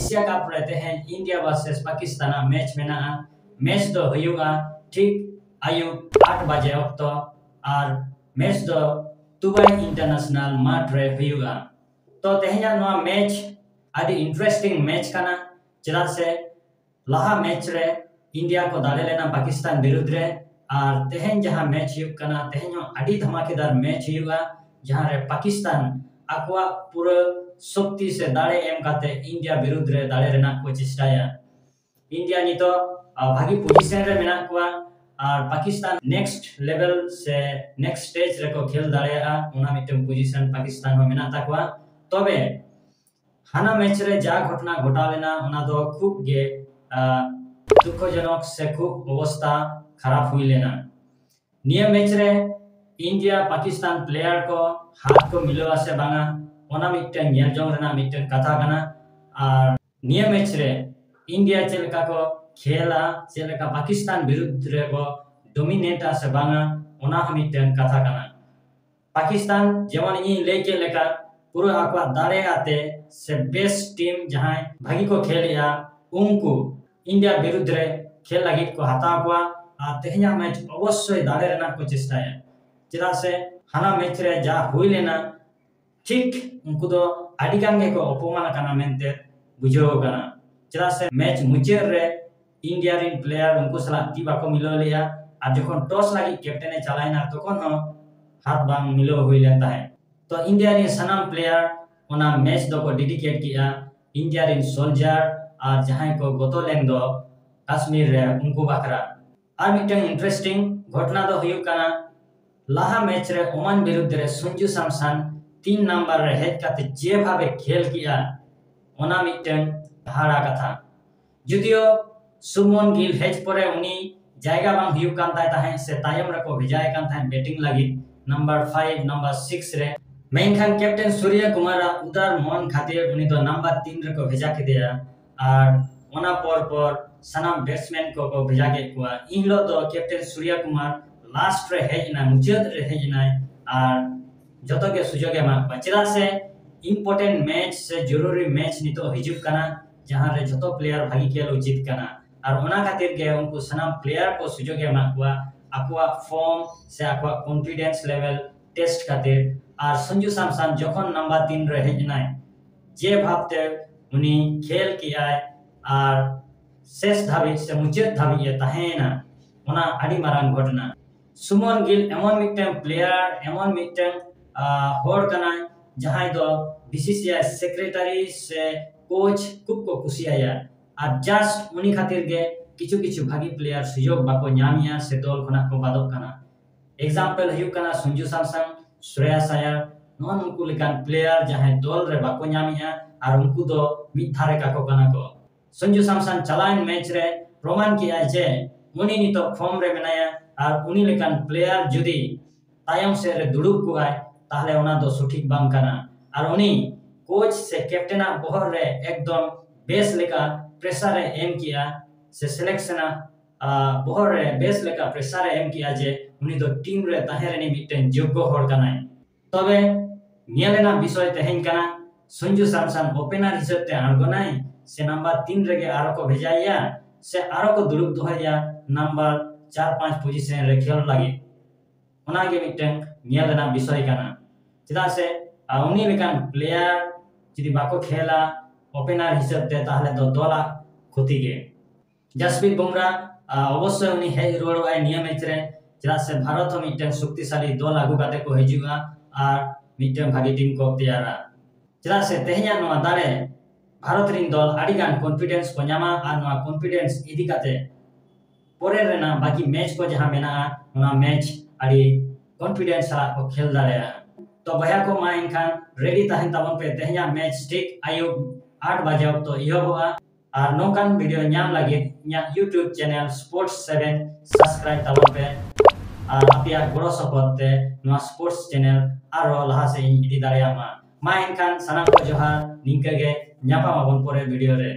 Asia cup रे तेहेन India versus Pakistan match मेना मैच दो हुयुगा ठीक आयुब 8 बजे अक्तो और मैच दो दुबई इंटरनेशनल माठ रे हुयुगा तो तेहेन नो मैच आदि इंटरेस्टिंग मैच काना चेदा से लाहा मैच रे इंडिया को दाले लेना पाकिस्तान विरुद्ध रे और तेहेन जहां मैच हुयुग काना तेहेन आदि धमाकेदार मैच हुयुगा जहां रे पाकिस्तान आकवा पूरा शक्ति से दाड़े एम काते इंडिया विरुद्ध रे दाड़े रेना को चेष्टाया इंडिया नितो भागी पोजीशन रे मेना कोआ और पाकिस्तान नेक्स्ट लेवल से नेक्स्ट स्टेज रे को खेल दाड़ेया ओना मिटम पोजीशन पाकिस्तान हो मेना ताकवा तबे हाना मैच रे जा घटना घटा लेना ओना दो खूब गे दुखजनक से खूब अवस्था खराब हुई लेना निया मैच रे इंडिया पाकिस्तान प्लेयर को हाथ को मिलो आसे बांगा ओना मिटन नेल जोंग रेना मिटन कथा कना और निया मैच रे इंडिया चेलका को खेला चेलका पाकिस्तान विरुद्ध रे को डोमिनेट आसे बांगा ओना मिटन कथा कना पाकिस्तान जेमन इ लेके लेका पूरा आकवा दाड़े आते से बेस्ट टीम जहां भागी को खेलिया उनको इंडिया विरुद्ध रे खेल लगी को हता कोआ आ तेहया मैच अवश्य दाड़े रेना को चेष्टाया चेदा से हाना मैच रे जा हुई लेना ठीक उनको तो आडिगान के को अपमान काना मेनते बुझो काना चेदा से मैच मुचे रे इंडिया रिन प्लेयर उनको सला ती बाको मिलो लिया आ जखन टॉस लगी कैप्टन चलाइना तखन हो हाथ बांग मिलो हुई लेता है तो इंडिया रिन सनाम प्लेयर ओना मैच दो को डेडिकेट किया इंडिया रिन सोल्जर और जहां को गोतो लेंग दो कश्मीर रे उनको बाखरा और मिटन इंटरेस्टिंग घटना दो हुयु काना लाहा मैच रे ओमान विरुद्ध रे संजू सैमसन 3 नंबर रे हेड काते जे भावे खेल किया ओना मिटन हारा कथा जुदियो सुमन गिल हेज परे उनी जायगा बांग हुयु कान ताहे से तायम रे को भिजाय कान ताहे बैटिंग लगी नंबर 5 नंबर 6 रे मेनखान कैप्टन सूर्य कुमार उदार मन खातिर उनी तो नंबर 3 रे को भेजा के दिया और ओना पर सनाम बैट्समैन को भेजा के कुआ इनलो तो कैप्टन सूर्य कुमार लास्ट रे हेजना मुजद रे हेजना और जतो के सुजोगे मा बचरा से इंपोर्टेंट मैच से जरूरी मैच नितो हिजुब काना जहां रे जतो प्लेयर भागी खेल उचित काना और ओना खातिर के उनको सनाम प्लेयर को सुजोगे मा कुआ आकुआ फॉर्म से आकुआ कॉन्फिडेंस लेवल टेस्ट खातिर और संजू सैमसन जखन नंबर 3 रे हेजना जे भावते उनी खेल किया और शेष धाबी से मुचाद धाबी ताहेना ओना आडी मारांग घटना सुमन गिल एमन मिटन प्लेयर एमन मिटन होड़ कना जहां दो बीसीसीआई सेक्रेटरी से कोच खूब को कुसिया और जस्ट उनी खातिर के किछु किछु भागी प्लेयर सुयोग बाको न्यामिया से दल खना को बादक कना एग्जांपल हयु कना संजू सैमसन श्रेयस अय्यर नॉन उनको लेकान प्लेयर जहां दल रे बाको न्यामिया और उनको दो मिद धारे का को कना को संजू सैमसन चलाइन मैच रे प्रमाण किया जे उनी नितो फॉर्म रे मेनाया और उनी लेकान प्लेयर जुदी तायम से रे दुड़ुब को आए ताहले ओना दो सठिक बांग काना और उनी कोच से कैप्टना बहर रे एकदम बेस लेका प्रेशर रे एम किया से सिलेक्शन बहर रे बेस लेका प्रेशर रे एम किया जे उनी दो टीम रे ताहे रे मिटन योग्य हर काना तबे नियलेना विषय तेहेन काना संजू सैमसन ओपनर हिसाब ते आगोनाय से नंबर 3 रे आरो को भेजाया से आरो को दुड़ुब दोहया नंबर 4-5 पोजीशन रे खेल लगी ओना के मिटन नियलेना विषय काना चेदा से उनी लेकान प्लेयर जदि बाको खेला ओपनर हिसाब ते ताहले दो दला क्षति के जसप्रीत बुमराह अवश्य उनी हेज रोड आय नियम मैच रे चेदा से भारत मिटन शक्तिशाली दल आगु काते को हिजुगा और मिटन भागी टीम को तैयारा चेदा से तेहया नोआ दारे भारत रिन दल आडिगान कॉन्फिडेंस को न्यामा और नोआ कॉन्फिडेंस इदी काते पोरे रेना बाकी मैच को जहां मेना नोआ मैच आडी कॉन्फिडेंस सारा को खेल दाड़े तो भैया को मा इनखान रेडी ताहन ताबन पे तेहया मैच ठीक आयुब 8 बजे तो इहो होआ और नोकान वीडियो न्याम लगे यूट्यूब चैनल स्पोर्ट्स 7 सब्सक्राइब ताबन पे और अपिया गड़ो सपोर्ट ते स्पोर्ट्स चैनल आरो लहा से इदी दाड़िया मा इनखान सनाम को जोहार निंका गे न्यापा माबन पोरे वीडियो रे।